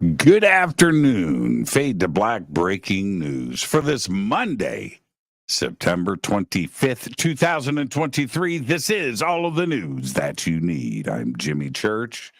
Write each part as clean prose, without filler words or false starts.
Good afternoon. Fade to black breaking news for this Monday, September 25th, 2023. This is all of the news that you need. I'm Jimmy Church.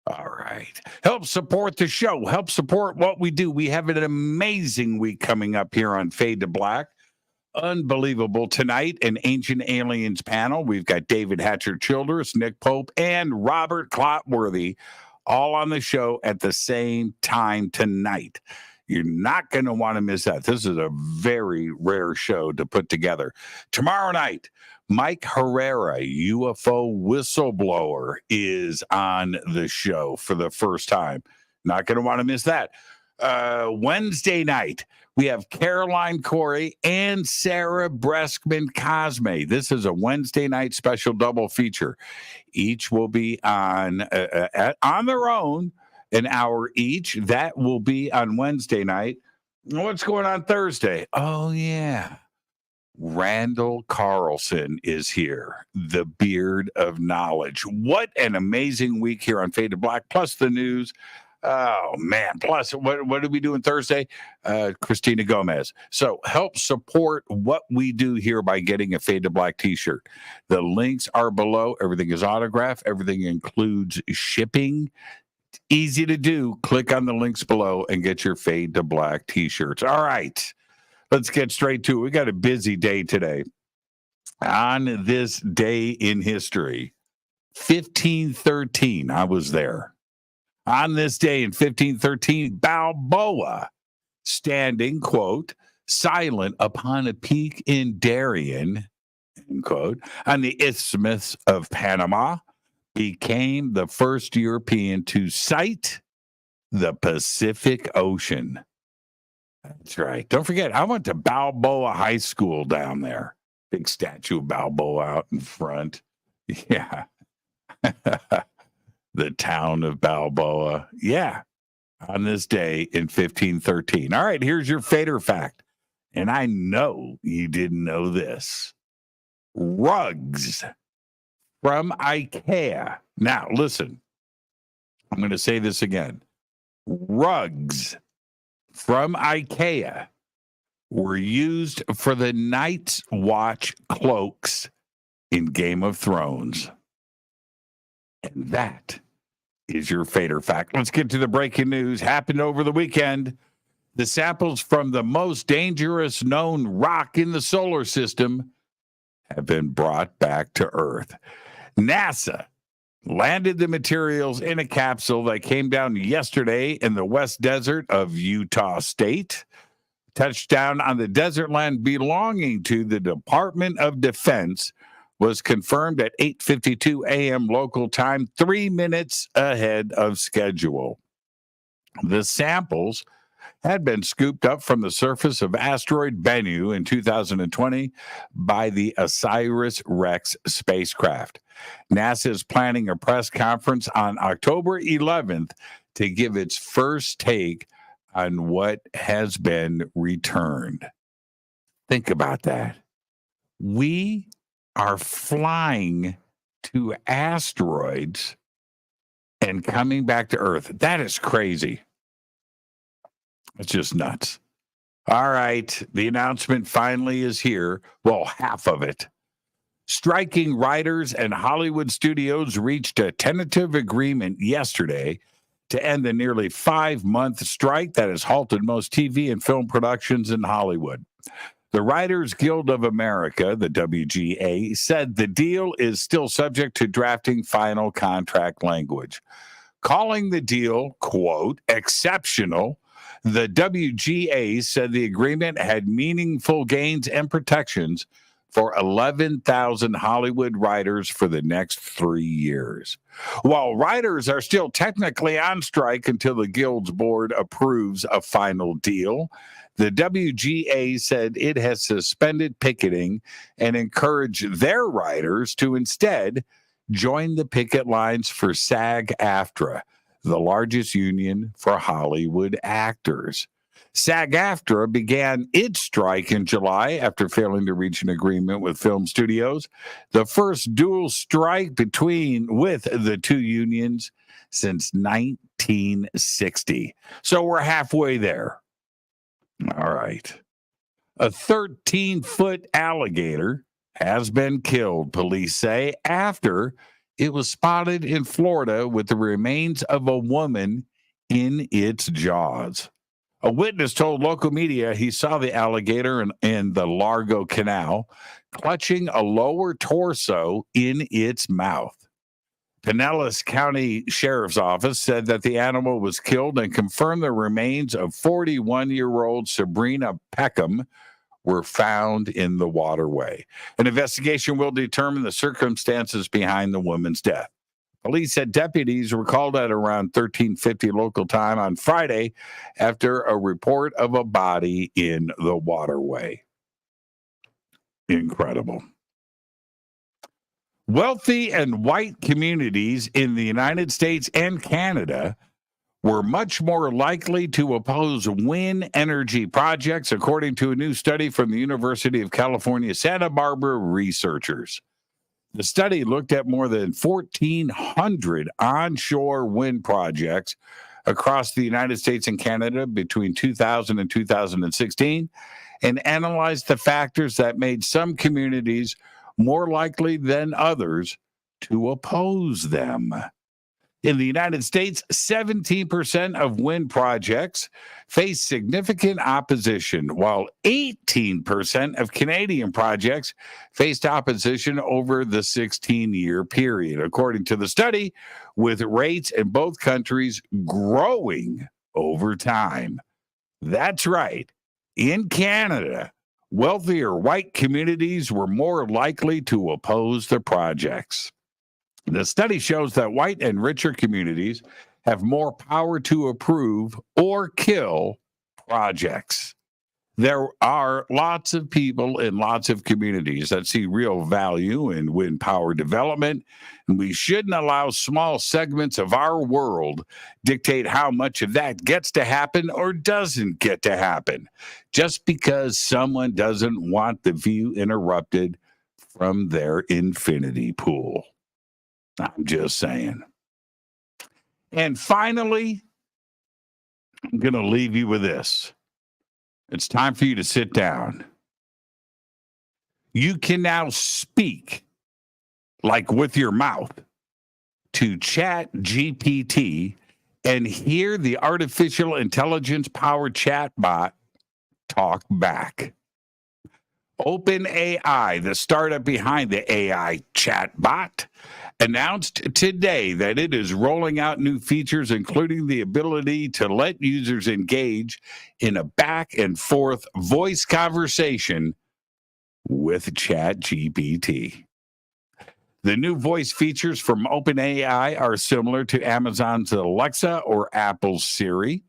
All right. Help support the show. Help support what we do. We have an amazing week coming up here on Fade to Black. Unbelievable. Tonight, an Ancient Aliens panel. We've got David Hatcher Childress, Nick Pope, and Robert Clotworthy all on the show at the same time tonight. You're not going to want to miss that. This is a very rare show to put together. Tomorrow night, Mike Herrera, UFO whistleblower, is on the show for the first time. Not going to want to miss that. Wednesday night, we have Caroline Corey and Sarah Breskman Cosme. This is a Wednesday night special double feature. Each will be on their own, an hour each. That will be on Wednesday night. What's going on Thursday? Oh, yeah. Randall Carlson is here, the beard of knowledge. What an amazing week here on Fade to Black, plus the news. Oh, man. Plus, what are we doing Thursday? Christina Gomez. So help support what we do here by getting a Fade to Black T-shirt. The links are below. Everything is autographed. Everything includes shipping. Easy to do. Click on the links below and get your Fade to Black T-shirts. All right. Let's get straight to it. We got a busy day today. On this day in history, 1513, I was there. On this day in 1513, Balboa, standing, quote, silent upon a peak in Darien, end quote, on the Isthmus of Panama, became the first European to sight the Pacific Ocean. That's right. Don't forget, I went to Balboa High School down there. Big statue of Balboa out in front. Yeah. The town of Balboa. Yeah. On this day in 1513. All right, here's your fader fact. And I know you didn't know this. Rugs from IKEA. Now, listen. I'm going to say this again. Rugs from IKEA were used for the Night's Watch cloaks in Game of Thrones. And that is your fader fact. Let's get to the breaking news. Happened over the weekend. The samples from the most dangerous known rock in the solar system have been brought back to Earth. NASA landed the materials in a capsule that came down yesterday in the West Desert of Utah State. Touchdown on the desert land belonging to the Department of Defense was confirmed at 8:52 a.m. local time, 3 minutes ahead of schedule. The samples had been scooped up from the surface of asteroid Bennu in 2020 by the OSIRIS-REx spacecraft. NASA is planning a press conference on October 11th to give its first take on what has been returned. Think about that. We are flying to asteroids and coming back to Earth. That is crazy. It's just nuts. All right. The announcement finally is here. Well, half of it. Striking writers and Hollywood studios reached a tentative agreement yesterday to end the nearly 5-month strike that has halted most TV and film productions in Hollywood. The Writers Guild of America, the WGA, said the deal is still subject to drafting final contract language. Calling the deal, quote, exceptional, the WGA said the agreement had meaningful gains and protections for 11,000 Hollywood writers for the next 3 years. While writers are still technically on strike until the Guild's board approves a final deal, the WGA said it has suspended picketing and encouraged their writers to instead join the picket lines for SAG-AFTRA, the largest union for Hollywood actors. SAG-AFTRA began its strike in July after failing to reach an agreement with film studios, the first dual strike with the two unions since 1960. So we're halfway there. All right. A 13-foot alligator has been killed, police say, after it was spotted in Florida with the remains of a woman in its jaws. A witness told local media he saw the alligator in the Largo Canal, clutching a lower torso in its mouth. Pinellas County Sheriff's Office said that the animal was killed and confirmed the remains of 41-year-old Sabrina Peckham were found in the waterway. An investigation will determine the circumstances behind the woman's death. Police said deputies were called at around 13:50 local time on Friday after a report of a body in the waterway. Incredible. Wealthy and white communities in the United States and Canada were much more likely to oppose wind energy projects, according to a new study from the University of California, Santa Barbara researchers. The study looked at more than 1,400 onshore wind projects across the United States and Canada between 2000 and 2016 and analyzed the factors that made some communities more likely than others to oppose them. In the United States, 17% of wind projects face significant opposition, while 18% of Canadian projects faced opposition over the 16-year period, according to the study, with rates in both countries growing over time. That's right. In Canada, wealthier white communities were more likely to oppose the projects. The study shows that white and richer communities have more power to approve or kill projects. There are lots of people in lots of communities that see real value in wind power development, and we shouldn't allow small segments of our world dictate how much of that gets to happen or doesn't get to happen, just because someone doesn't want the view interrupted from their infinity pool. I'm just saying. And finally, I'm going to leave you with this. It's time for you to sit down. You can now speak, like with your mouth, to ChatGPT and hear the artificial intelligence powered chatbot talk back. OpenAI, the startup behind the AI chatbot, announced today that it is rolling out new features, including the ability to let users engage in a back and forth voice conversation with ChatGPT. The new voice features from OpenAI are similar to Amazon's Alexa or Apple's Siri.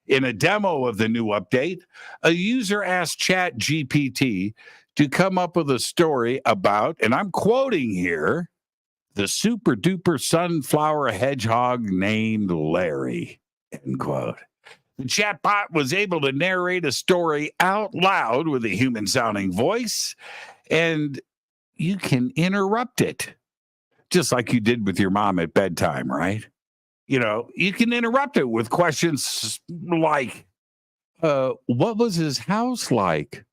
In a demo of the new update, a user asked ChatGPT to come up with a story about, and I'm quoting here, the super duper sunflower hedgehog named Larry, end quote. The chatbot was able to narrate a story out loud with a human sounding voice, and you can interrupt it, just like you did with your mom at bedtime, right? You know, you can interrupt it with questions like, what was his house like?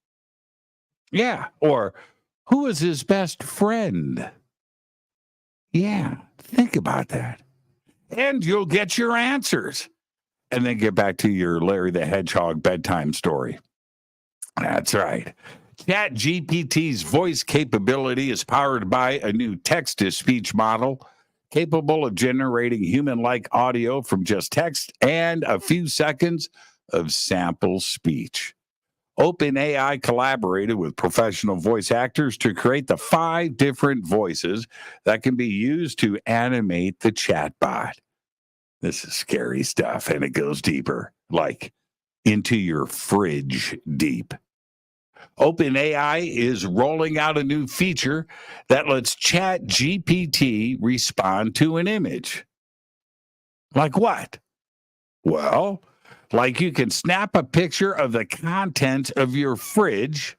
Yeah. Or who is his best friend? Yeah. Think about that. And you'll get your answers. And then get back to your Larry the Hedgehog bedtime story. That's right. ChatGPT's voice capability is powered by a new text-to-speech model capable of generating human-like audio from just text and a few seconds of sample speech. OpenAI collaborated with professional voice actors to create the 5 different voices that can be used to animate the chatbot. This is scary stuff, and it goes deeper, like into your fridge deep. OpenAI is rolling out a new feature that lets ChatGPT respond to an image. Like what? Well, Like you can snap a picture of the content of your fridge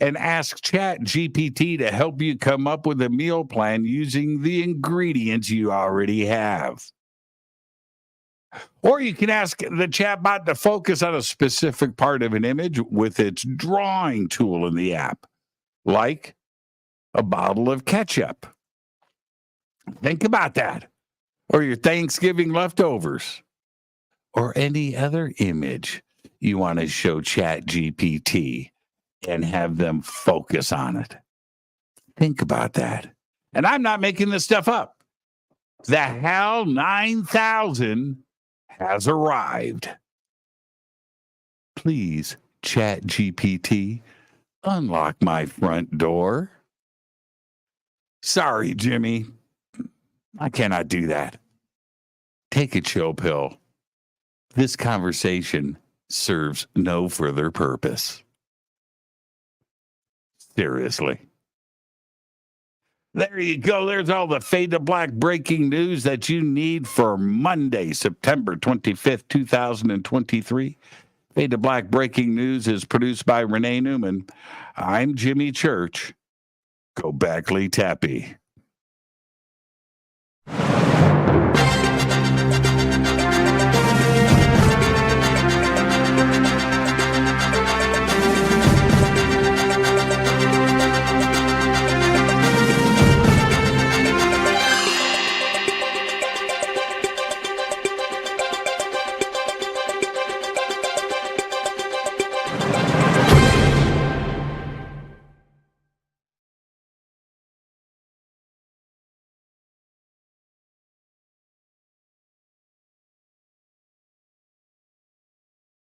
and ask ChatGPT to help you come up with a meal plan using the ingredients you already have. Or you can ask the chatbot to focus on a specific part of an image with its drawing tool in the app, like a bottle of ketchup. Think about that. Or your Thanksgiving leftovers. Or any other image you want to show ChatGPT and have them focus on it. Think about that. And I'm not making this stuff up. The HAL 9000 has arrived. Please, ChatGPT, unlock my front door. Sorry, Jimmy. I cannot do that. Take a chill pill. This conversation serves no further purpose. Seriously. There you go. There's all the Fade to Black breaking news that you need for Monday, September 25th, 2023. Fade to Black breaking news is produced by Renee Newman. I'm Jimmy Church. Go Backley Tappy.